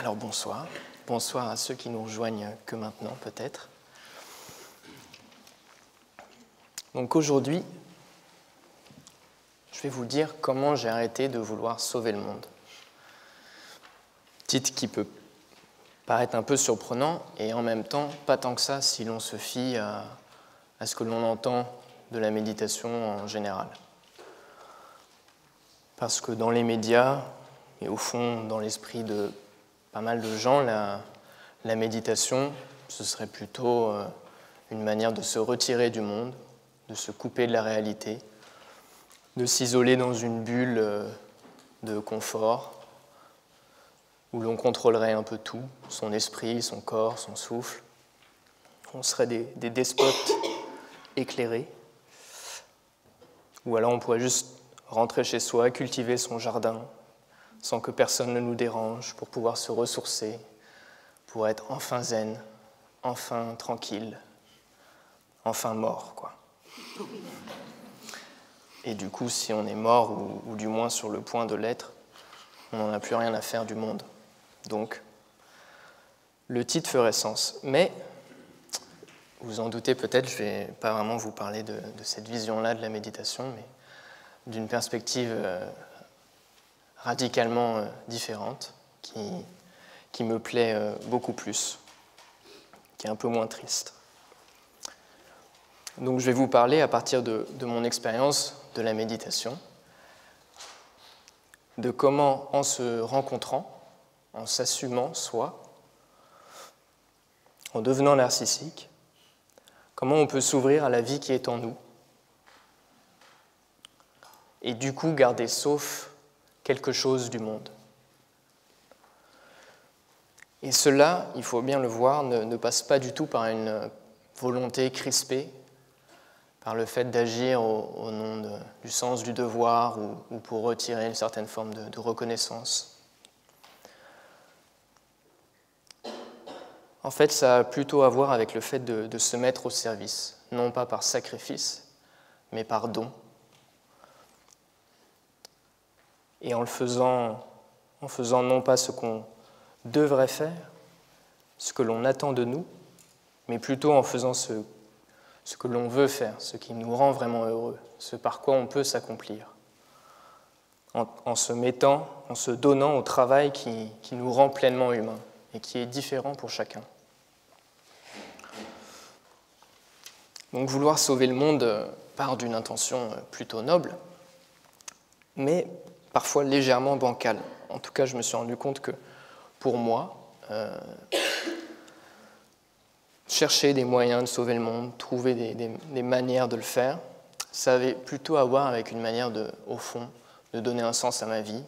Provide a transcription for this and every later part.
Alors bonsoir. Bonsoir à ceux qui nous rejoignent que maintenant peut-être. Donc aujourd'hui, je vais vous dire comment j'ai arrêté de vouloir sauver le monde. Titre qui peut paraître un peu surprenant et en même temps pas tant que ça si l'on se fie à ce que l'on entend de la méditation en général. Parce que dans les médias et au fond dans l'esprit de pas mal de gens, la méditation, ce serait plutôt une manière de se retirer du monde, de se couper de la réalité, de s'isoler dans une bulle de confort où l'on contrôlerait un peu tout, son esprit, son corps, son souffle. On serait des despotes éclairés. Ou alors on pourrait juste rentrer chez soi, cultiver son jardin, sans que personne ne nous dérange, pour pouvoir se ressourcer, pour être enfin zen, enfin tranquille, enfin mort, quoi. Et du coup, si on est mort, ou du moins sur le point de l'être, on n'en a plus rien à faire du monde. Donc, le titre ferait sens. Mais, vous en doutez peut-être, je ne vais pas vraiment vous parler de cette vision-là de la méditation, mais d'une perspective radicalement différente, qui me plaît beaucoup plus, qui est un peu moins triste. Donc je vais vous parler à partir de mon expérience de la méditation, de comment en se rencontrant, en s'assumant soi, en devenant narcissique, comment on peut s'ouvrir à la vie qui est en nous, et du coup garder sauf quelque chose du monde. Et cela, il faut bien le voir, ne passe pas du tout par une volonté crispée, par le fait d'agir au nom du sens du devoir ou pour retirer une certaine forme de reconnaissance. En fait, ça a plutôt à voir avec le fait de se mettre au service, non pas par sacrifice, mais par don. Et en faisant non pas ce qu'on devrait faire, ce que l'on attend de nous, mais plutôt en faisant ce que l'on veut faire, ce qui nous rend vraiment heureux, ce par quoi on peut s'accomplir, en se mettant, en se donnant au travail qui nous rend pleinement humains et qui est différent pour chacun. Donc vouloir sauver le monde part d'une intention plutôt noble, mais parfois légèrement bancale. En tout cas, je me suis rendu compte que pour moi, chercher des moyens de sauver le monde, trouver des manières de le faire, ça avait plutôt à voir avec une manière, au fond, de donner un sens à ma vie,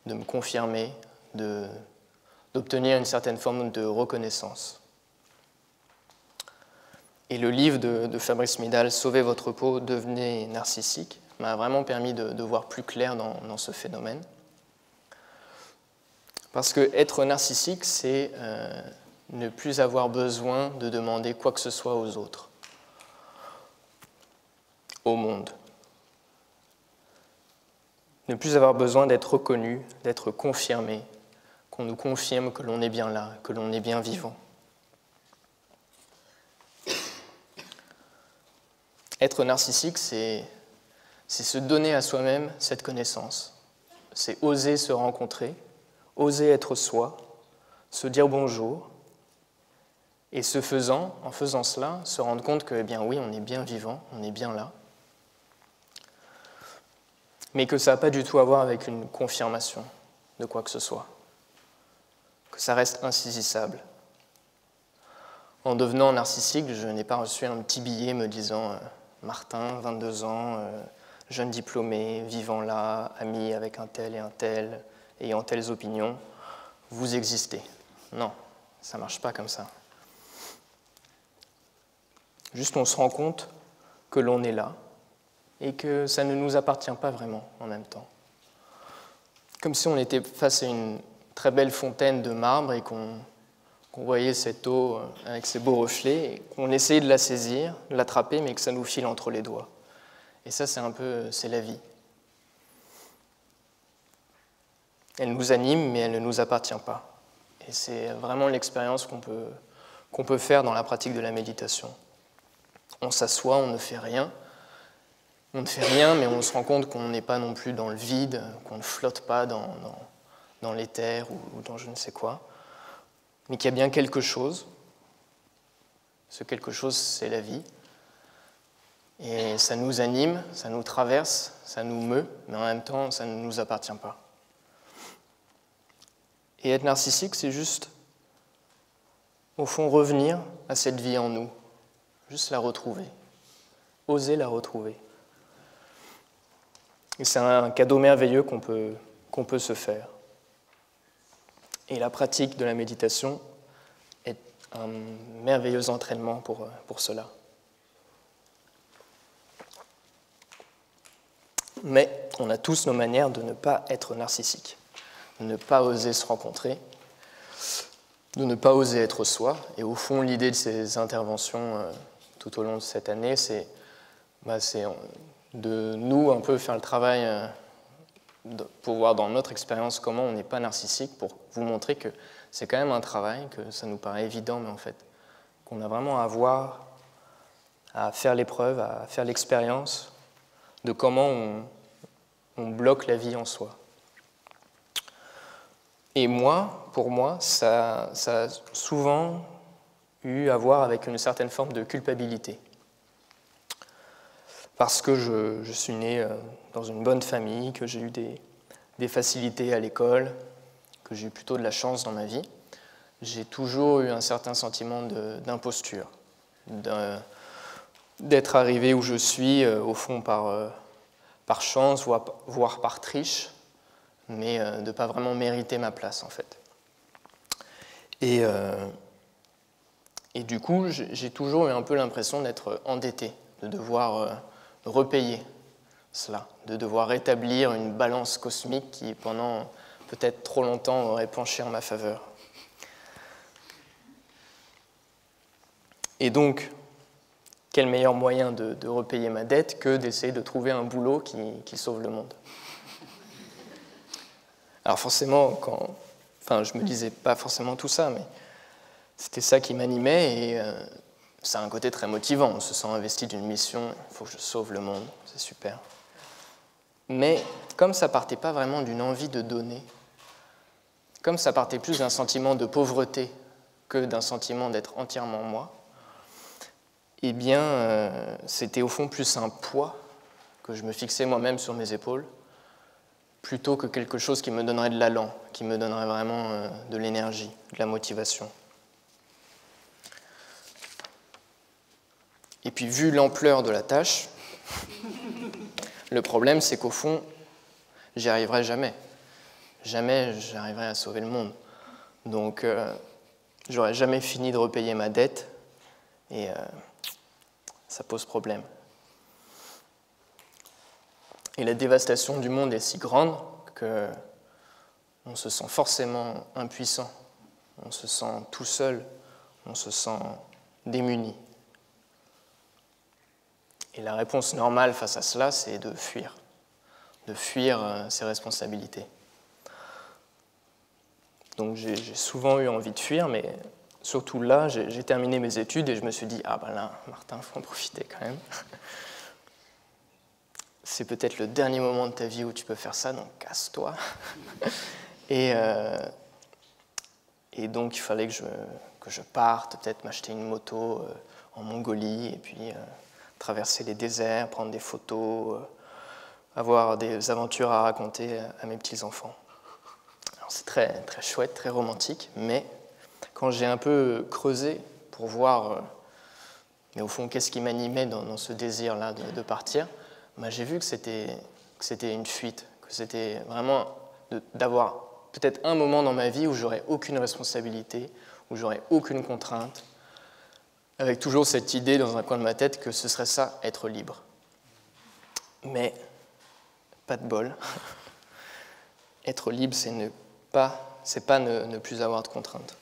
de me confirmer, d'obtenir une certaine forme de reconnaissance. Et le livre de Fabrice Midal, « Sauvez votre peau, devenez narcissique », m'a vraiment permis de voir plus clair dans ce phénomène. Parce que être narcissique, c'est ne plus avoir besoin de demander quoi que ce soit aux autres, au monde. Ne plus avoir besoin d'être reconnu, d'être confirmé, qu'on nous confirme que l'on est bien là, que l'on est bien vivant. Être narcissique, c'est se donner à soi-même cette connaissance. C'est oser se rencontrer, oser être soi, se dire bonjour, et en faisant cela, se rendre compte que, eh bien oui, on est bien vivant, on est bien là, mais que ça n'a pas du tout à voir avec une confirmation de quoi que ce soit, que ça reste insaisissable. En devenant narcissique, je n'ai pas reçu un petit billet me disant « Martin, 22 ans, jeune diplômé, vivant là, ami avec un tel et un tel, ayant telles opinions, vous existez. » Non, ça ne marche pas comme ça. Juste on se rend compte que l'on est là et que ça ne nous appartient pas vraiment en même temps. Comme si on était face à une très belle fontaine de marbre et qu'on voyait cette eau avec ses beaux reflets et qu'on essayait de la saisir, de l'attraper, mais que ça nous file entre les doigts. Et ça, c'est la vie. Elle nous anime, mais elle ne nous appartient pas. Et c'est vraiment l'expérience qu'on peut faire dans la pratique de la méditation. On s'assoit, on ne fait rien. On ne fait rien, mais on se rend compte qu'on n'est pas non plus dans le vide, qu'on ne flotte pas dans l'éther ou dans je ne sais quoi, mais qu'il y a bien quelque chose. Ce quelque chose, c'est la vie. Et ça nous anime, ça nous traverse, ça nous meut, mais en même temps, ça ne nous appartient pas. Et être narcissique, c'est juste, au fond, revenir à cette vie en nous, juste la retrouver, oser la retrouver. Et c'est un cadeau merveilleux qu'on peut se faire. Et la pratique de la méditation est un merveilleux entraînement pour cela. Mais on a tous nos manières de ne pas être narcissique, de ne pas oser se rencontrer, de ne pas oser être soi. Et au fond, l'idée de ces interventions tout au long de cette année, c'est de nous un peu faire le travail pour voir dans notre expérience comment on n'est pas narcissique, pour vous montrer que c'est quand même un travail, que ça nous paraît évident, mais en fait, qu'on a vraiment à voir, à faire l'épreuve, à faire l'expérience de comment on bloque la vie en soi. Et pour moi, ça a souvent eu à voir avec une certaine forme de culpabilité. Parce que je suis né dans une bonne famille, que j'ai eu des facilités à l'école, que j'ai eu plutôt de la chance dans ma vie, j'ai toujours eu un certain sentiment d'imposture, d'être arrivé où je suis, au fond, par chance, voire par triche, mais de ne pas vraiment mériter ma place, en fait. Et du coup, j'ai toujours eu un peu l'impression d'être endetté, de devoir repayer cela, de devoir rétablir une balance cosmique qui, pendant peut-être trop longtemps, aurait penché en ma faveur. Et donc, quel meilleur moyen de repayer ma dette que d'essayer de trouver un boulot qui sauve le monde? Alors forcément, je me disais pas forcément tout ça, mais c'était ça qui m'animait et ça a un côté très motivant. On se sent investi d'une mission, il faut que je sauve le monde, c'est super. Mais comme ça partait pas vraiment d'une envie de donner, comme ça partait plus d'un sentiment de pauvreté que d'un sentiment d'être entièrement moi, eh bien, c'était au fond plus un poids que je me fixais moi-même sur mes épaules, plutôt que quelque chose qui me donnerait de l'allant, qui me donnerait vraiment de l'énergie, de la motivation. Et puis, vu l'ampleur de la tâche, le problème, c'est qu'au fond, j'y arriverai jamais. Jamais j'arriverai à sauver le monde. Donc, j'aurais jamais fini de repayer ma dette et ça pose problème. Et la dévastation du monde est si grande qu'on se sent forcément impuissant, on se sent tout seul, on se sent démuni. Et la réponse normale face à cela, c'est de fuir ses responsabilités. Donc j'ai souvent eu envie de fuir, mais surtout là, j'ai terminé mes études et je me suis dit, ah ben là, Martin, il faut en profiter quand même. C'est peut-être le dernier moment de ta vie où tu peux faire ça, donc casse-toi. Et donc il fallait que je parte, peut-être m'acheter une moto en Mongolie, et puis traverser les déserts, prendre des photos, avoir des aventures à raconter à mes petits-enfants. Alors c'est très, très chouette, très romantique, mais quand j'ai un peu creusé pour voir, mais au fond, qu'est-ce qui m'animait dans ce désir-là de partir, j'ai vu que c'était une fuite, que c'était vraiment d'avoir peut-être un moment dans ma vie où j'aurais aucune responsabilité, où j'aurais aucune contrainte, avec toujours cette idée dans un coin de ma tête que ce serait ça, être libre. Mais, pas de bol. Être libre, c'est pas ne plus avoir de contraintes.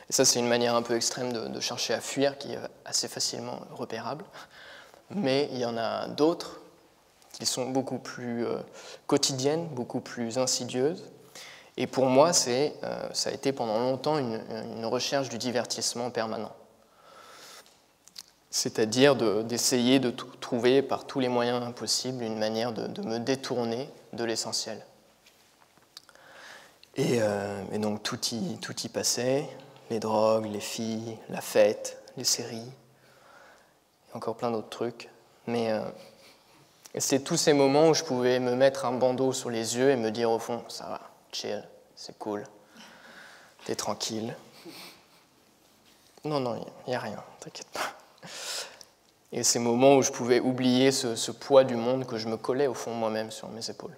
Et ça, c'est une manière un peu extrême de chercher à fuir, qui est assez facilement repérable. mais il y en a d'autres qui sont beaucoup plus quotidiennes, beaucoup plus insidieuses. Et pour moi, ça a été pendant longtemps une recherche du divertissement permanent. C'est-à-dire d'essayer de trouver par tous les moyens possibles une manière de me détourner de l'essentiel. Et donc tout y passait, les drogues, les filles, la fête, les séries, et encore plein d'autres trucs. Mais c'est tous ces moments où je pouvais me mettre un bandeau sur les yeux et me dire au fond, ça va, chill, c'est cool, t'es tranquille. Non, il n'y a rien, t'inquiète pas. Et ces moments où je pouvais oublier ce poids du monde que je me collais au fond moi-même sur mes épaules.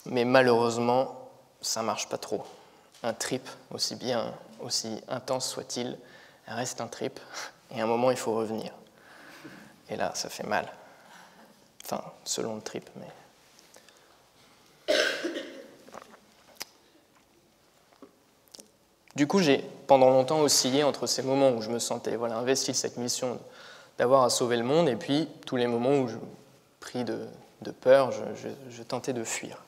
Mais malheureusement, ça ne marche pas trop. Un trip, aussi intense soit-il, reste un trip, et à un moment, il faut revenir. Et là, ça fait mal. Enfin, selon le trip, mais... Du coup, j'ai pendant longtemps oscillé entre ces moments où je me sentais investi de cette mission d'avoir à sauver le monde, et puis tous les moments où, pris de peur, je tentais de fuir.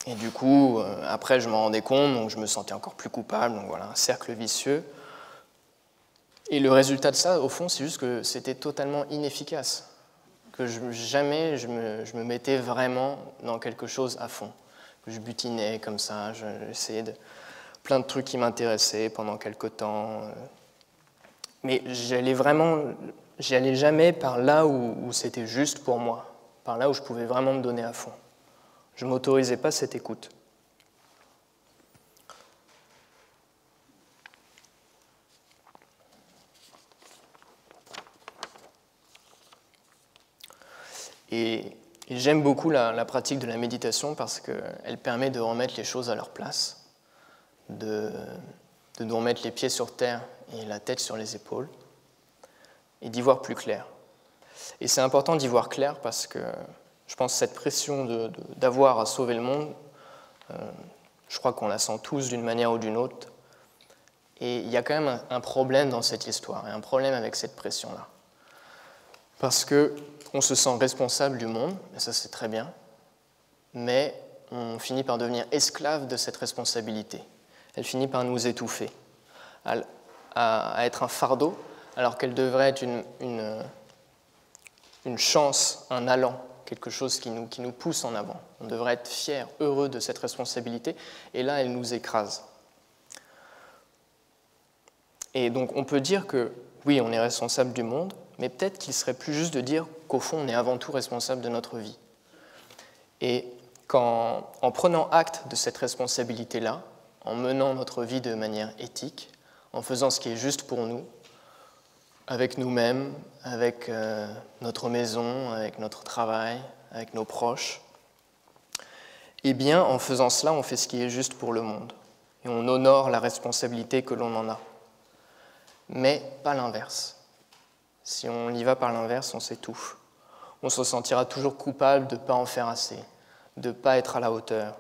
Et du coup, après, je m'en rendais compte, donc je me sentais encore plus coupable, donc voilà, un cercle vicieux. Et le résultat de ça, au fond, c'est juste que c'était totalement inefficace, que jamais je me mettais vraiment dans quelque chose à fond, que je butinais comme ça, j'essayais de... plein de trucs qui m'intéressaient pendant quelque temps. Mais j'y allais jamais par là où c'était juste pour moi, par là où je pouvais vraiment me donner à fond. Je ne m'autorisais pas cette écoute. Et j'aime beaucoup la pratique de la méditation parce qu'elle permet de remettre les choses à leur place, de nous remettre les pieds sur terre et la tête sur les épaules, et d'y voir plus clair. Et c'est important d'y voir clair parce que je pense que cette pression d'avoir à sauver le monde, je crois qu'on la sent tous d'une manière ou d'une autre. Et il y a quand même un problème dans cette histoire, et un problème avec cette pression-là. Parce qu'on se sent responsable du monde, et ça c'est très bien, mais on finit par devenir esclave de cette responsabilité. Elle finit par nous étouffer, à être un fardeau, alors qu'elle devrait être une chance, un allant, quelque chose qui nous pousse en avant. On devrait être fiers, heureux de cette responsabilité, et là, elle nous écrase. Et donc, on peut dire que, oui, on est responsable du monde, mais peut-être qu'il serait plus juste de dire qu'au fond, on est avant tout responsable de notre vie. Et en prenant acte de cette responsabilité-là, en menant notre vie de manière éthique, en faisant ce qui est juste pour nous, avec nous-mêmes, avec notre maison, avec notre travail, avec nos proches, eh bien, en faisant cela, on fait ce qui est juste pour le monde. Et on honore la responsabilité que l'on en a. Mais pas l'inverse. Si on y va par l'inverse, on s'étouffe. On se sentira toujours coupable de ne pas en faire assez, de ne pas être à la hauteur,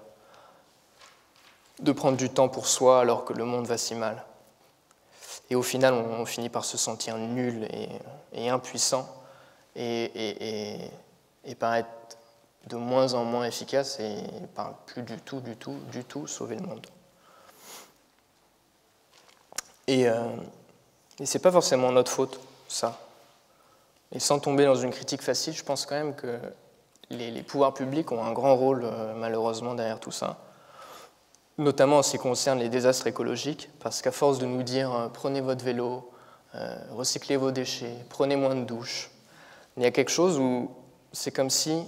de prendre du temps pour soi alors que le monde va si mal. Et au final, on finit par se sentir nul et impuissant et par être de moins en moins efficace et par plus du tout sauver le monde. Et ce n'est pas forcément notre faute, ça. Et sans tomber dans une critique facile, je pense quand même que les pouvoirs publics ont un grand rôle, malheureusement, derrière tout ça. Notamment en ce qui concerne les désastres écologiques, parce qu'à force de nous dire « prenez votre vélo, recyclez vos déchets, prenez moins de douches », il y a quelque chose où c'est comme si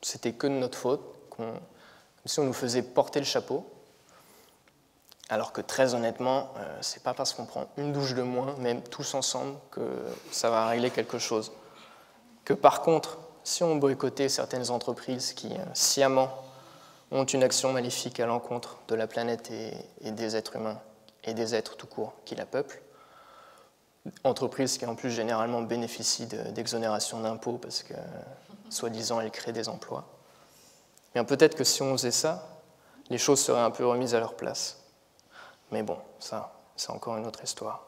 c'était que de notre faute, comme si on nous faisait porter le chapeau, alors que très honnêtement, c'est pas parce qu'on prend une douche de moins, même tous ensemble, que ça va régler quelque chose. Que par contre, si on boycottait certaines entreprises qui sciemment ont une action maléfique à l'encontre de la planète et des êtres humains, et des êtres tout court qui la peuplent, entreprises qui en plus généralement bénéficient d'exonération d'impôts parce que, soi-disant, elles créent des emplois, bien peut-être que si on faisait ça, les choses seraient un peu remises à leur place. Mais bon, ça, c'est encore une autre histoire.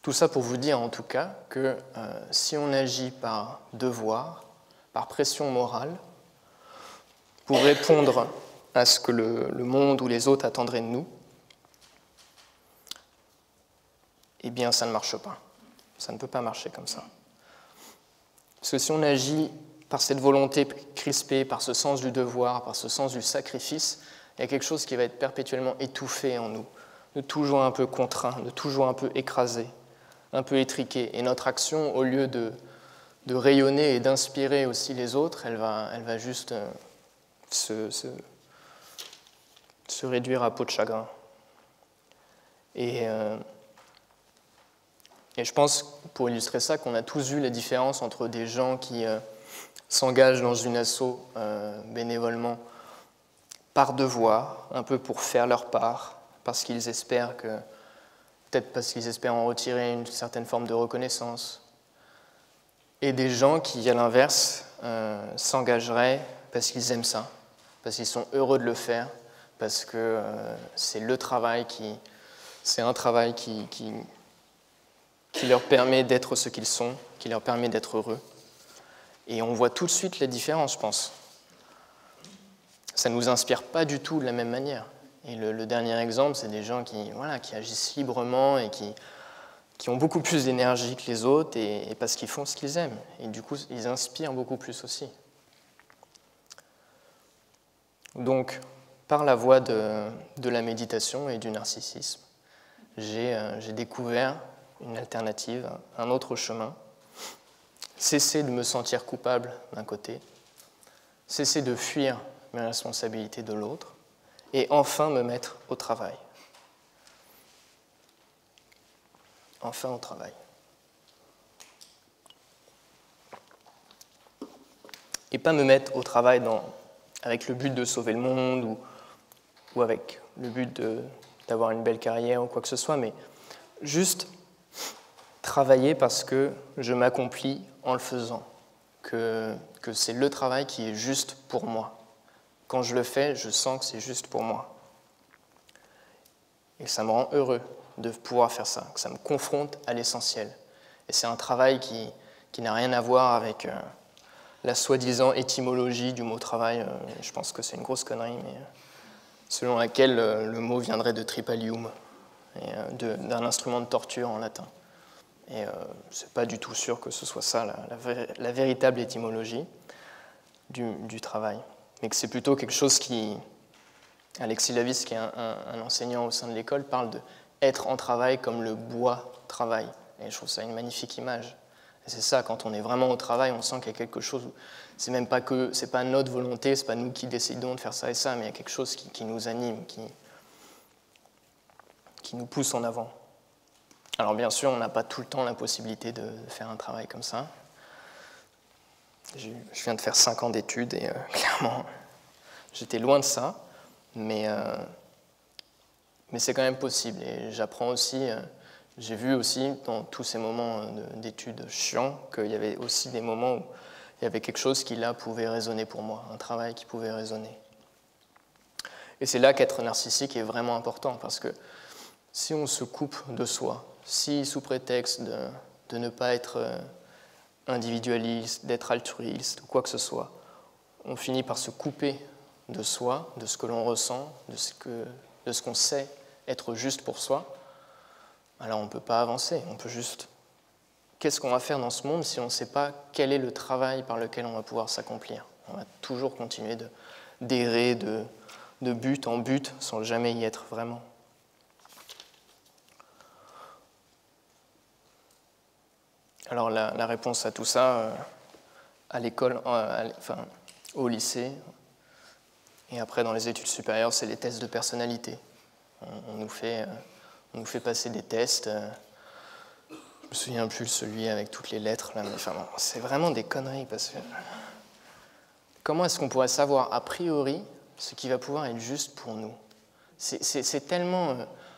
Tout ça pour vous dire en tout cas que si on agit par devoir, par pression morale, pour répondre à ce que le monde ou les autres attendraient de nous, eh bien ça ne marche pas. Ça ne peut pas marcher comme ça. Parce que si on agit par cette volonté crispée, par ce sens du devoir, par ce sens du sacrifice, il y a quelque chose qui va être perpétuellement étouffé en nous, de toujours un peu contraint, de toujours un peu écrasé, un peu étriqué. Et notre action, au lieu de rayonner et d'inspirer aussi les autres, elle va juste se réduire à peau de chagrin. Et je pense, pour illustrer ça, qu'on a tous vu la différence entre des gens qui s'engagent dans une asso bénévolement par devoir, un peu pour faire leur part, parce qu'ils espèrent peut-être parce qu'ils espèrent en retirer une certaine forme de reconnaissance, et des gens qui, à l'inverse, s'engageraient parce qu'ils aiment ça, parce qu'ils sont heureux de le faire, parce que c'est un travail qui leur permet d'être ce qu'ils sont, qui leur permet d'être heureux. Et on voit tout de suite la différence, je pense. Ça ne nous inspire pas du tout de la même manière. Et le dernier exemple, c'est des gens qui agissent librement et qui ont beaucoup plus d'énergie que les autres et parce qu'ils font ce qu'ils aiment. Et du coup, ils inspirent beaucoup plus aussi. Donc, par la voie de la méditation et du narcissisme, j'ai découvert une alternative, un autre chemin. Cesser de me sentir coupable d'un côté, cesser de fuir mes responsabilités de l'autre, et enfin me mettre au travail. Enfin au travail. Et pas me mettre au travail avec le but de sauver le monde ou avec le but d'avoir une belle carrière ou quoi que ce soit, mais juste travailler parce que je m'accomplis en le faisant, que c'est le travail qui est juste pour moi. Quand je le fais, je sens que c'est juste pour moi. Et ça me rend heureux de pouvoir faire ça, que ça me confronte à l'essentiel. Et c'est un travail qui n'a rien à voir avec la soi-disant étymologie du mot travail. Je pense que c'est une grosse connerie, mais selon laquelle le mot viendrait de tripalium, d'un instrument de torture en latin. Et c'est pas du tout sûr que ce soit ça la véritable étymologie du travail. Mais que c'est plutôt quelque chose qui... Alexis Lavis, qui est un enseignant au sein de l'école, parle de être en travail comme le bois travaille. Et je trouve ça une magnifique image. Et c'est ça, quand on est vraiment au travail, on sent qu'il y a quelque chose... C'est même pas que... C'est pas notre volonté, c'est pas nous qui décidons de faire ça et ça, mais il y a quelque chose qui nous anime, qui nous pousse en avant. Alors bien sûr, on n'a pas tout le temps la possibilité de faire un travail comme ça. Je viens de faire 5 ans d'études et clairement, j'étais loin de ça, mais c'est quand même possible. Et j'apprends aussi, j'ai vu aussi dans tous ces moments d'études chiants qu'il y avait aussi des moments où il y avait quelque chose qui là pouvait résonner pour moi, un travail qui pouvait résonner. Et c'est là qu'être narcissique est vraiment important, parce que si on se coupe de soi, si sous prétexte de ne pas être individualiste, d'être altruiste ou quoi que ce soit, on finit par se couper de soi, de ce que l'on ressent, de ce qu'on sait être juste pour soi, alors on ne peut pas avancer. On peut juste... Qu'est-ce qu'on va faire dans ce monde si on ne sait pas quel est le travail par lequel on va pouvoir s'accomplir? On va toujours continuer d'errer de but en but sans jamais y être vraiment. Alors la réponse à tout ça, à l'école, au lycée, et après dans les études supérieures, c'est les tests de personnalité. On nous fait passer des tests. Je me souviens plus celui avec toutes les lettres, là, mais bon, c'est vraiment des conneries, parce que comment est-ce qu'on pourrait savoir a priori ce qui va pouvoir être juste pour nous? C'est tellement,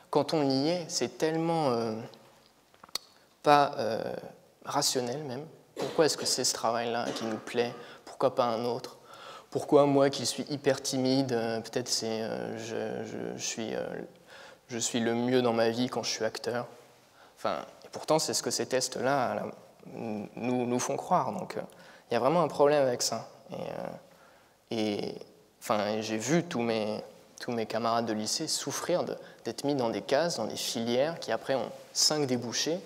quand on y est, c'est tellement pas rationnel même. Pourquoi est-ce que c'est ce travail-là qui nous plaît? Pourquoi pas un autre? Pourquoi moi qui suis hyper timide, peut-être c'est je suis le mieux dans ma vie quand je suis acteur? Enfin, Et pourtant, c'est ce que ces tests-là nous font croire. Donc, il y a vraiment un problème avec ça. Et j'ai vu tous mes camarades de lycée souffrir d'être mis dans des cases, dans des filières qui après ont 5 débouchés.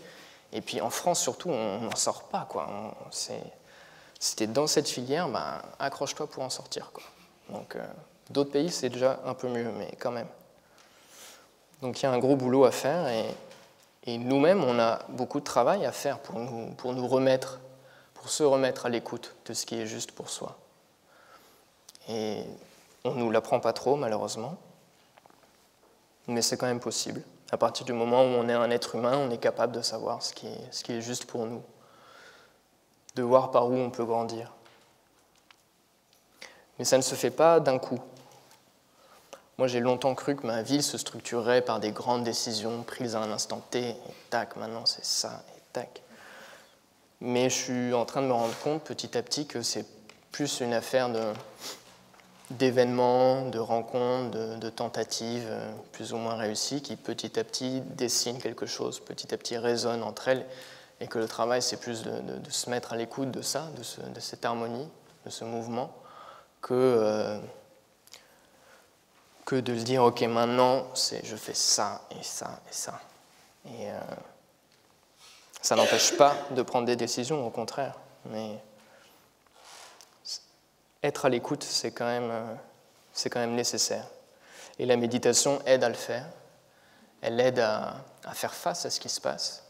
Et puis en France surtout, on n'en sort pas, quoi. Si tu es dans cette filière, accroche-toi pour en sortir, quoi. Donc d'autres pays, c'est déjà un peu mieux, mais quand même. Donc il y a un gros boulot à faire et nous-mêmes, on a beaucoup de travail à faire pour se remettre à l'écoute de ce qui est juste pour soi. Et on ne nous l'apprend pas trop, malheureusement, mais c'est quand même possible. À partir du moment où on est un être humain, on est capable de savoir ce qui est juste pour nous, de voir par où on peut grandir. Mais ça ne se fait pas d'un coup. Moi, j'ai longtemps cru que ma vie se structurerait par des grandes décisions prises à un instant T, et tac, maintenant c'est ça, et tac. Mais je suis en train de me rendre compte petit à petit que c'est plus une affaire d'événements, de rencontres, de tentatives plus ou moins réussies qui petit à petit dessinent quelque chose, petit à petit résonnent entre elles, et que le travail c'est plus de se mettre à l'écoute de ça, de cette harmonie, de ce mouvement, que de se dire ok maintenant je fais ça et ça et ça. Et ça n'empêche pas de prendre des décisions, au contraire, mais être à l'écoute, c'est quand même nécessaire. Et la méditation aide à le faire. Elle aide à faire face à ce qui se passe.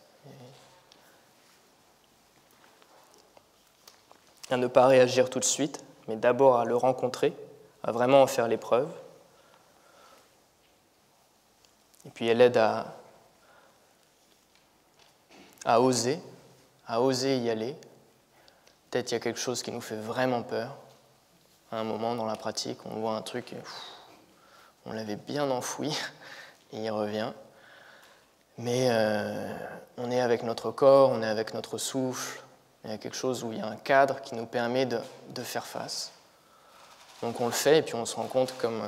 À ne pas réagir tout de suite, mais d'abord à le rencontrer, à vraiment en faire l'épreuve. Et puis elle aide à oser y aller. Peut-être il y a quelque chose qui nous fait vraiment peur. À un moment dans la pratique, on voit un truc, on l'avait bien enfoui, et il revient. Mais on est avec notre corps, on est avec notre souffle. Il y a quelque chose où il y a un cadre qui nous permet de faire face. Donc on le fait, et puis on se rend compte, comme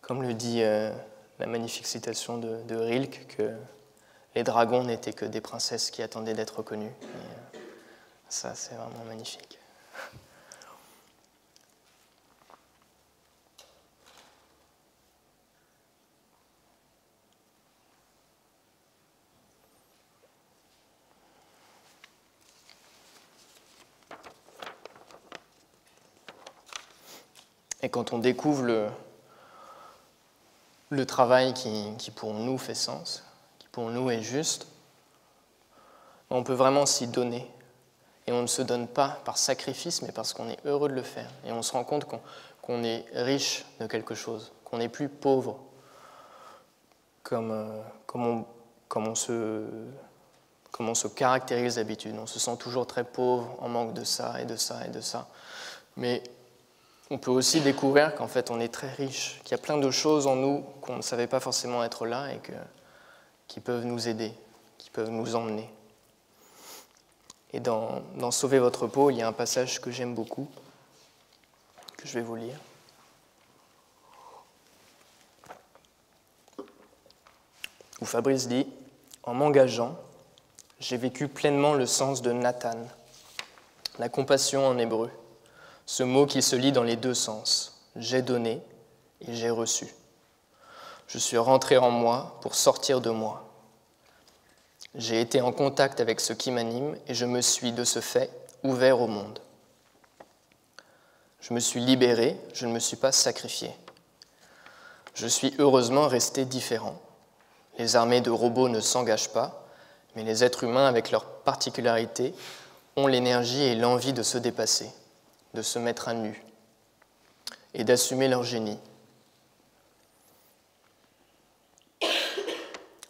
le dit la magnifique citation de Rilke, que les dragons n'étaient que des princesses qui attendaient d'être reconnues. Et ça, c'est vraiment magnifique. Et quand on découvre le travail qui pour nous fait sens, qui pour nous est juste, on peut vraiment s'y donner. Et on ne se donne pas par sacrifice, mais parce qu'on est heureux de le faire. Et on se rend compte qu'on est riche de quelque chose, qu'on n'est plus pauvre, comme on se caractérise d'habitude. On se sent toujours très pauvre, en manque de ça et de ça et de ça. Mais on peut aussi découvrir qu'en fait on est très riche, qu'il y a plein de choses en nous qu'on ne savait pas forcément être là et qui peuvent nous aider, qui peuvent nous emmener. Et dans Sauver votre peau, il y a un passage que j'aime beaucoup, que je vais vous lire. Où Fabrice dit « En m'engageant, j'ai vécu pleinement le sens de Nathan, la compassion en hébreu, ce mot qui se lit dans les deux sens. J'ai donné et j'ai reçu. Je suis rentré en moi pour sortir de moi. J'ai été en contact avec ce qui m'anime et je me suis, de ce fait, ouvert au monde. Je me suis libéré, je ne me suis pas sacrifié. Je suis heureusement resté différent. Les armées de robots ne s'engagent pas, mais les êtres humains, avec leurs particularités, ont l'énergie et l'envie de se dépasser, de se mettre à nu et d'assumer leur génie.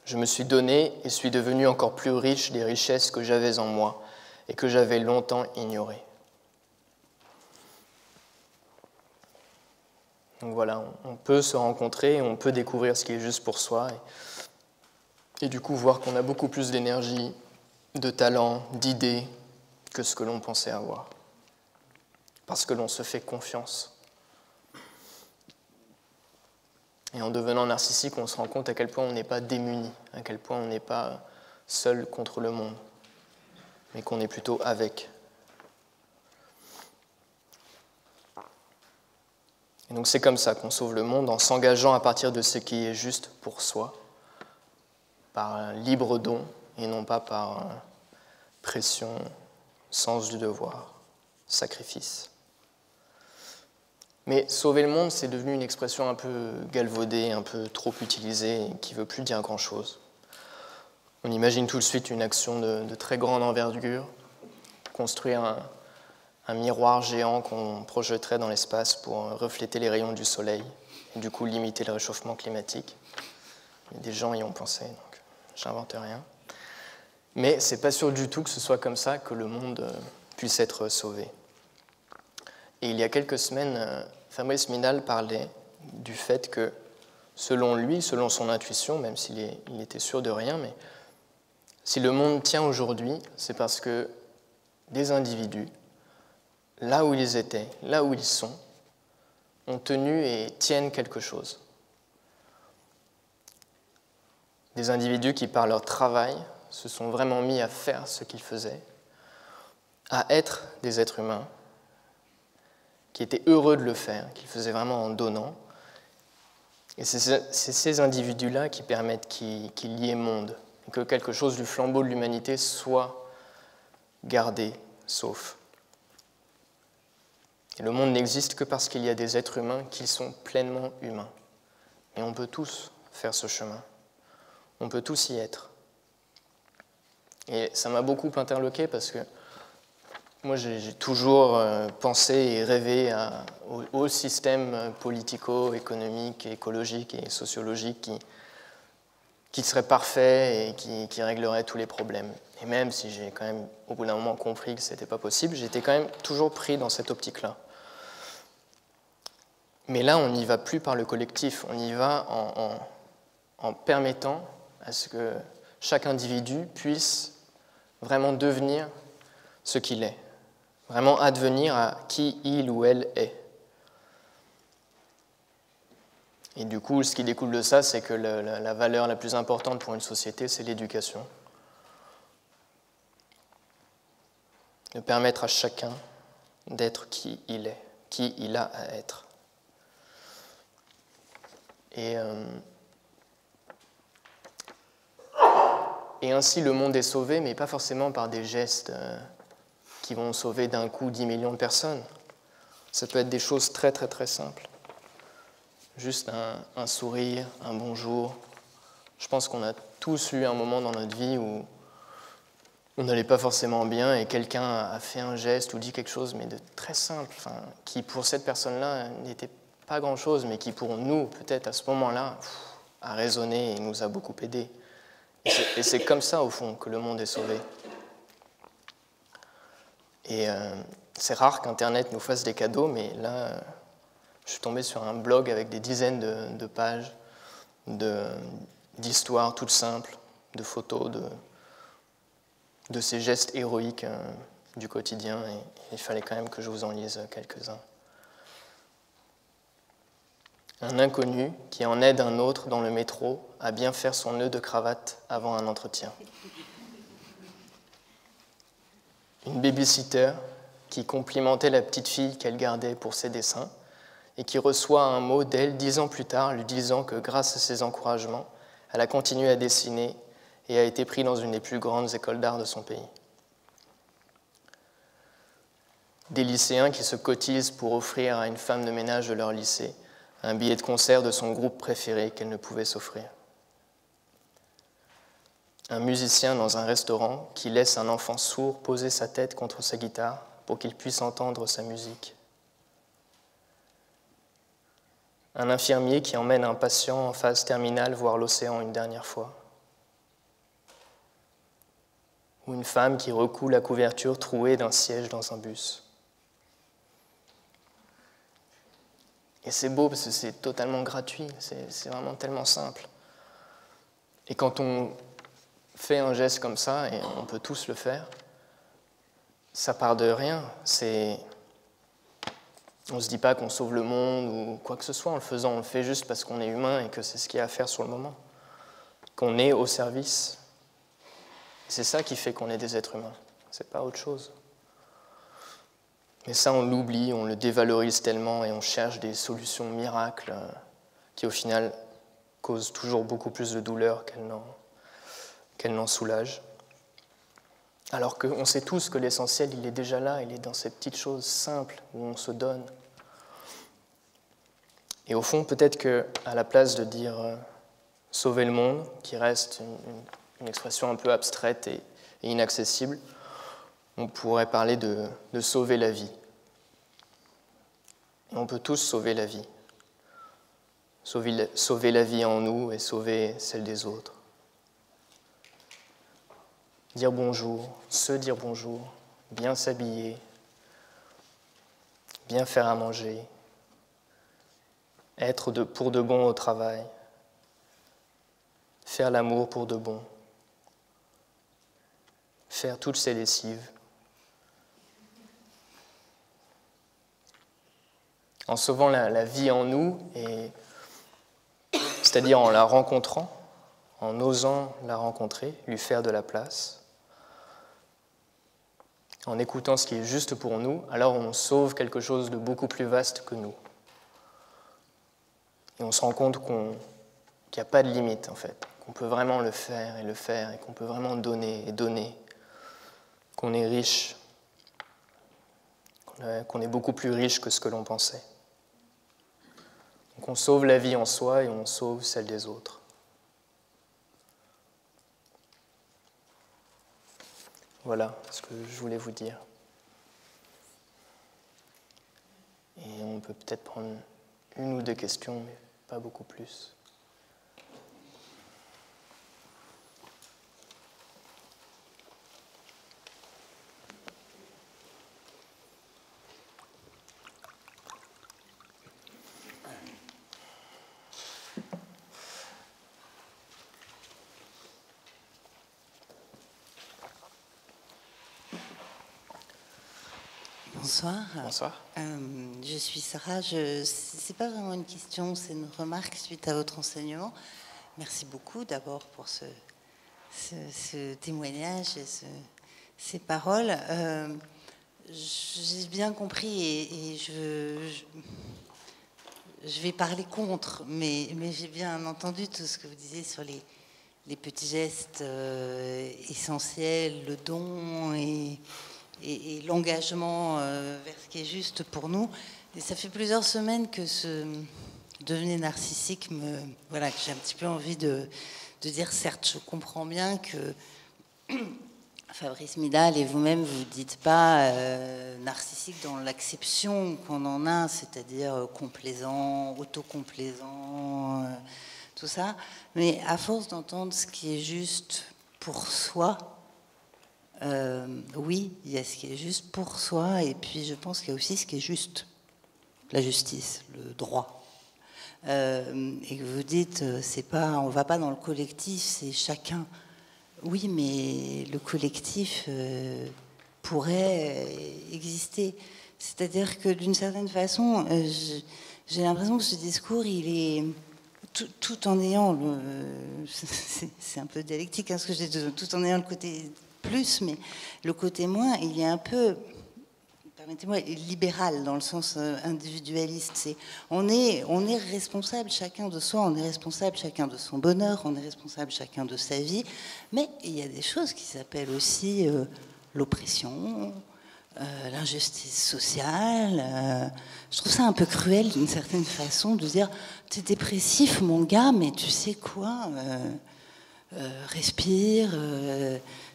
Je me suis donné et suis devenu encore plus riche des richesses que j'avais en moi et que j'avais longtemps ignorées. Donc voilà, on peut se rencontrer, on peut découvrir ce qui est juste pour soi et du coup voir qu'on a beaucoup plus d'énergie, de talent, d'idées que ce que l'on pensait avoir. Parce que l'on se fait confiance. Et en devenant narcissique, on se rend compte à quel point on n'est pas démuni, à quel point on n'est pas seul contre le monde, mais qu'on est plutôt avec. Et donc c'est comme ça qu'on sauve le monde, en s'engageant à partir de ce qui est juste pour soi, par un libre don et non pas par pression, sens du devoir, sacrifice. Mais sauver le monde, c'est devenu une expression un peu galvaudée, un peu trop utilisée, et qui ne veut plus dire grand-chose. On imagine tout de suite une action de très grande envergure, construire un miroir géant qu'on projetterait dans l'espace pour refléter les rayons du soleil, et du coup limiter le réchauffement climatique. Des gens y ont pensé, donc j'invente rien. Mais ce n'est pas sûr du tout que ce soit comme ça que le monde puisse être sauvé. Et il y a quelques semaines, Fabrice Midal parlait du fait que, selon lui, selon son intuition, même s'il était sûr de rien, mais si le monde tient aujourd'hui, c'est parce que des individus, là où ils étaient, là où ils sont, ont tenu et tiennent quelque chose. Des individus qui, par leur travail, se sont vraiment mis à faire ce qu'ils faisaient, à être des êtres humains, qui étaient heureux de le faire, qu'ils faisaient vraiment en donnant. Et c'est ces individus-là qui permettent qu'il y ait monde, et que quelque chose du flambeau de l'humanité soit gardé, sauf. Et le monde n'existe que parce qu'il y a des êtres humains qui sont pleinement humains. Et on peut tous faire ce chemin. On peut tous y être. Et ça m'a beaucoup interloqué parce que moi, j'ai toujours pensé et rêvé au système politico-économique, écologique et sociologique qui serait parfait et qui réglerait tous les problèmes. Et même si j'ai quand même, au bout d'un moment, compris que ce n'était pas possible, j'étais quand même toujours pris dans cette optique-là. Mais là, on n'y va plus par le collectif, on y va en permettant à ce que chaque individu puisse vraiment devenir ce qu'il est. Vraiment advenir à qui il ou elle est. Et du coup, ce qui découle de ça, c'est que la valeur la plus importante pour une société, c'est l'éducation. De permettre à chacun d'être qui il est, qui il a à être. Et ainsi, le monde est sauvé, mais pas forcément par des gestes qui vont sauver d'un coup 10 millions de personnes. Ça peut être des choses très très très simples. Juste un sourire, un bonjour. Je pense qu'on a tous eu un moment dans notre vie où on n'allait pas forcément bien et quelqu'un a fait un geste ou dit quelque chose, mais de très simple, qui pour cette personne-là n'était pas grand-chose, mais qui pour nous, peut-être à ce moment-là, a résonné et nous a beaucoup aidés. Et c'est comme ça, au fond, que le monde est sauvé. Et c'est rare qu'Internet nous fasse des cadeaux, mais là, je suis tombé sur un blog avec des dizaines de pages d'histoires toutes simples, de photos, de ces gestes héroïques du quotidien, et il fallait quand même que je vous en lise quelques-uns. Un inconnu qui en aide un autre dans le métro à bien faire son nœud de cravate avant un entretien. Une baby-sitter qui complimentait la petite fille qu'elle gardait pour ses dessins et qui reçoit un mot d'elle 10 ans plus tard lui disant que grâce à ses encouragements, elle a continué à dessiner et a été prise dans une des plus grandes écoles d'art de son pays. Des lycéens qui se cotisent pour offrir à une femme de ménage de leur lycée un billet de concert de son groupe préféré qu'elle ne pouvait s'offrir. Un musicien dans un restaurant qui laisse un enfant sourd poser sa tête contre sa guitare pour qu'il puisse entendre sa musique. Un infirmier qui emmène un patient en phase terminale voir l'océan une dernière fois. Ou une femme qui recoud la couverture trouée d'un siège dans un bus. Et c'est beau parce que c'est totalement gratuit, c'est vraiment tellement simple. Et quand on fait un geste comme ça, et on peut tous le faire, ça part de rien. On ne se dit pas qu'on sauve le monde ou quoi que ce soit en le faisant, on le fait juste parce qu'on est humain et que c'est ce qu'il y a à faire sur le moment. Qu'on est au service. C'est ça qui fait qu'on est des êtres humains, c'est pas autre chose. Mais ça, on l'oublie, on le dévalorise tellement et on cherche des solutions miracles qui, au final, causent toujours beaucoup plus de douleur qu'elles n'en soulagent. Alors qu'on sait tous que l'essentiel, il est déjà là, il est dans ces petites choses simples où on se donne. Et au fond, peut-être qu'à la place de dire sauver le monde, qui reste une expression un peu abstraite et inaccessible, on pourrait parler de sauver la vie. Et on peut tous sauver la vie. Sauver la vie en nous et sauver celle des autres. Dire bonjour, se dire bonjour, bien s'habiller, bien faire à manger, être pour de bon au travail, faire l'amour pour de bon, faire toutes ses lessives. En sauvant la vie en nous, c'est-à-dire en la rencontrant, en osant la rencontrer, lui faire de la place, en écoutant ce qui est juste pour nous, alors on sauve quelque chose de beaucoup plus vaste que nous. Et on se rend compte qu'il n'y a pas de limite, en fait, qu'on peut vraiment le faire, et qu'on peut vraiment donner et donner, qu'on est riche, qu'on est beaucoup plus riche que ce que l'on pensait. Donc on sauve la vie en soi et on sauve celle des autres. Voilà ce que je voulais vous dire. Et on peut peut-être prendre une ou deux questions, mais pas beaucoup plus. Bonsoir. Bonsoir. Je suis Sarah. C'est pas vraiment une question, c'est une remarque suite à votre enseignement. Merci beaucoup d'abord pour ce témoignage et ces paroles. J'ai bien compris et je vais parler contre, mais j'ai bien entendu tout ce que vous disiez sur les petits gestes essentiels, le don et l'engagement vers ce qui est juste pour nous. Et ça fait plusieurs semaines que ce devenir narcissique que j'ai un petit peu envie de dire, certes, je comprends bien que Fabrice Midal et vous-même, vous ne dites pas narcissique dans l'acception qu'on en a, c'est-à-dire complaisant, autocomplaisant, tout ça. Mais à force d'entendre ce qui est juste pour soi, oui, il y a ce qui est juste pour soi, et puis je pense qu'il y a aussi ce qui est juste, la justice, le droit. Et que vous dites, c'est pas, on va pas dans le collectif, c'est chacun. Oui, mais le collectif pourrait exister. C'est-à-dire que d'une certaine façon, j'ai l'impression que ce discours, il est tout en ayant c'est un peu dialectique, hein, ce que je dis, tout en ayant le côté plus, mais le côté moins, il est un peu, permettez-moi, libéral dans le sens individualiste. On est responsable chacun de soi, on est responsable chacun de son bonheur, on est responsable chacun de sa vie, mais il y a des choses qui s'appellent aussi l'oppression, l'injustice sociale. Je trouve ça un peu cruel d'une certaine façon de dire t'es dépressif mon gars, mais tu sais quoi, respire,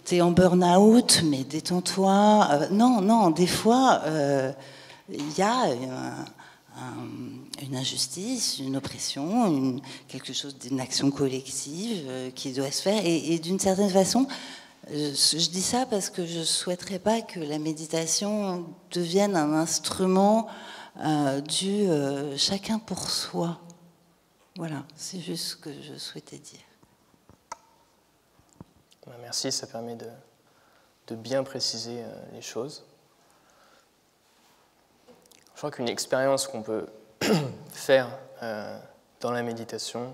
t'es en burn-out, mais détends-toi. Non, des fois, il y a une injustice, une oppression, quelque chose d'une action collective qui doit se faire. Et d'une certaine façon, je dis ça parce que je ne souhaiterais pas que la méditation devienne un instrument du chacun pour soi. Voilà, c'est juste ce que je souhaitais dire. Merci, ça permet de bien préciser les choses. Je crois qu'une expérience qu'on peut faire dans la méditation,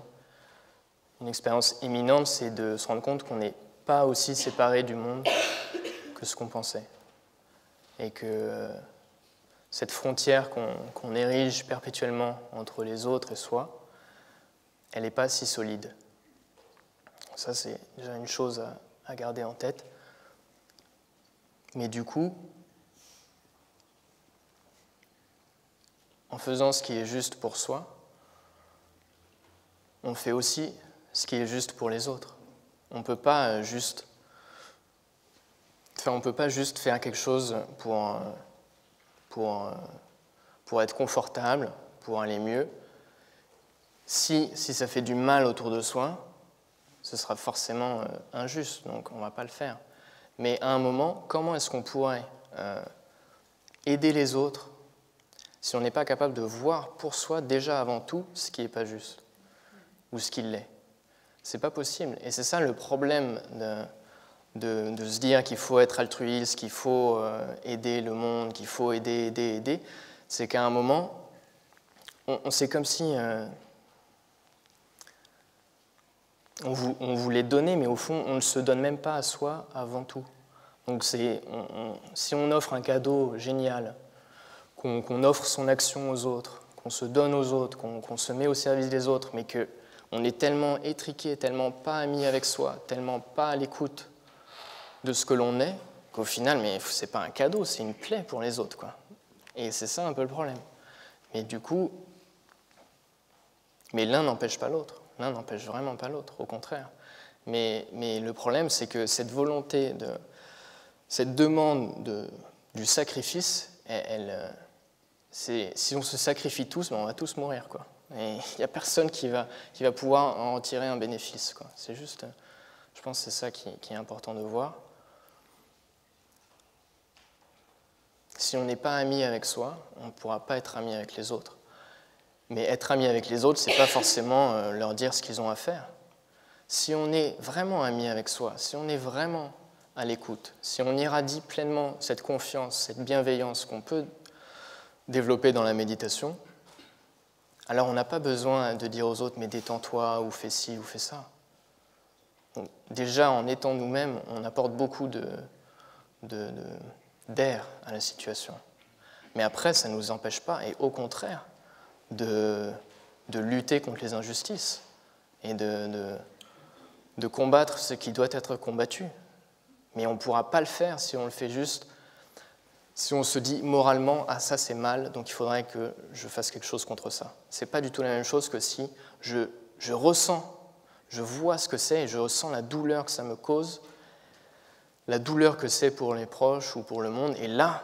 une expérience imminente, c'est de se rendre compte qu'on est pas aussi séparés du monde que ce qu'on pensait. Et que cette frontière qu'on érige perpétuellement entre les autres et soi, elle n'est pas si solide. Ça, c'est déjà une chose à garder en tête. Mais du coup, en faisant ce qui est juste pour soi, on fait aussi ce qui est juste pour les autres. On ne peut pas juste faire quelque chose pour être confortable, pour aller mieux. Si ça fait du mal autour de soi, ce sera forcément injuste, donc on ne va pas le faire. Mais à un moment, comment est-ce qu'on pourrait aider les autres si on n'est pas capable de voir pour soi déjà avant tout ce qui n'est pas juste ou ce qui l'est? C'est pas possible. Et c'est ça le problème de se dire qu'il faut être altruiste, qu'il faut aider le monde, qu'il faut aider. C'est qu'à un moment, c'est comme si on voulait donner, mais au fond, on ne se donne même pas à soi avant tout. Donc si on offre un cadeau génial, qu'on offre son action aux autres, qu'on se donne aux autres, qu'on se met au service des autres, mais qu'on est tellement étriqué, tellement pas ami avec soi, tellement pas à l'écoute de ce que l'on est, qu'au final, mais c'est pas un cadeau, c'est une plaie pour les autres, quoi. Et c'est ça un peu le problème. Mais du coup, mais l'un n'empêche pas l'autre. L'un n'empêche vraiment pas l'autre, au contraire. Mais le problème, c'est que cette volonté, cette demande du sacrifice, si on se sacrifie tous, on va tous mourir, quoi. Et il n'y a personne qui va pouvoir en tirer un bénéfice, quoi. C'est juste, je pense que c'est ça qui est important de voir. Si on n'est pas ami avec soi, on ne pourra pas être ami avec les autres. Mais être ami avec les autres, ce n'est pas forcément leur dire ce qu'ils ont à faire. Si on est vraiment ami avec soi, si on est vraiment à l'écoute, si on irradie pleinement cette confiance, cette bienveillance qu'on peut développer dans la méditation, alors on n'a pas besoin de dire aux autres « mais détends-toi » ou « fais ci » ou « fais ça ». Donc, déjà, en étant nous-mêmes, on apporte beaucoup d'air à la situation. Mais après, ça ne nous empêche pas, et au contraire, de lutter contre les injustices et de combattre ce qui doit être combattu. Mais on ne pourra pas le faire si on le fait juste, si on se dit moralement « ah ça c'est mal, donc il faudrait que je fasse quelque chose contre ça ». Ce n'est pas du tout la même chose que si je ressens, je vois ce que c'est et je ressens la douleur que ça me cause, la douleur que c'est pour les proches ou pour le monde, et là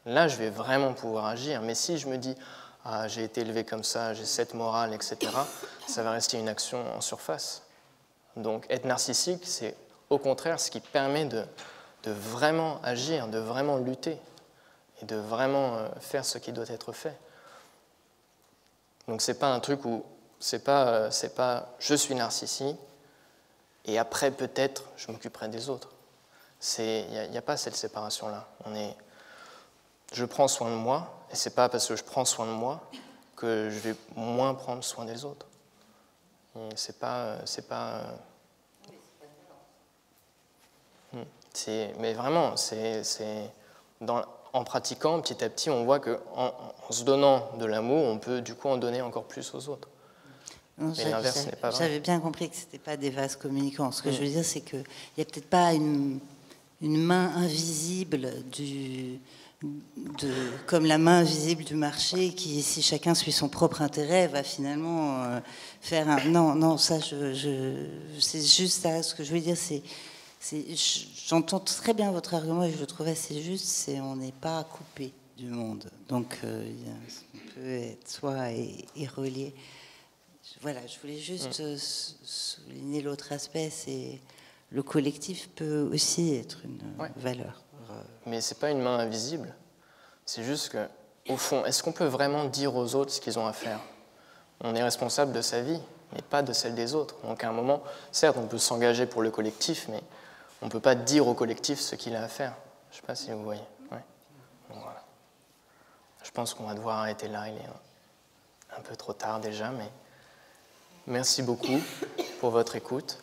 je vais vraiment pouvoir agir. Mais si je me dis « ah, j'ai été élevé comme ça, j'ai cette morale, etc. », ça va rester une action en surface. Donc être narcissique, c'est au contraire ce qui permet de vraiment agir, de vraiment lutter et de vraiment faire ce qui doit être fait. Donc c'est pas un truc où c'est pas je suis narcissique et après peut-être je m'occuperai des autres. Il n'y a pas cette séparation-là. Je prends soin de moi, et c'est pas parce que je prends soin de moi que je vais moins prendre soin des autres. Mais vraiment, en pratiquant petit à petit, on voit qu'en se donnant de l'amour, on peut du coup en donner encore plus aux autres. Non, mais l'inverse n'est pas vrai. J'avais bien compris que ce n'était pas des vases communicants. Ce que je veux dire, c'est qu'il n'y a peut-être pas une main invisible comme la main invisible du marché qui, si chacun suit son propre intérêt, va finalement faire un... Non, ça, c'est juste ça. Ce que je veux dire, j'entends très bien votre argument et je le trouve assez juste, on n'est pas coupé du monde. Donc, on peut être soi et relié. Voilà, je voulais juste souligner l'autre aspect, c'est le collectif peut aussi être une valeur. Mais c'est pas une main invisible, c'est juste que, au fond, est-ce qu'on peut vraiment dire aux autres ce qu'ils ont à faire? On est responsable de sa vie, mais pas de celle des autres. Donc à un moment, certes, on peut s'engager pour le collectif, mais on ne peut pas dire au collectif ce qu'il a à faire. Je ne sais pas si vous voyez. Ouais. Donc, voilà. Je pense qu'on va devoir arrêter là, il est un peu trop tard déjà, mais merci beaucoup pour votre écoute.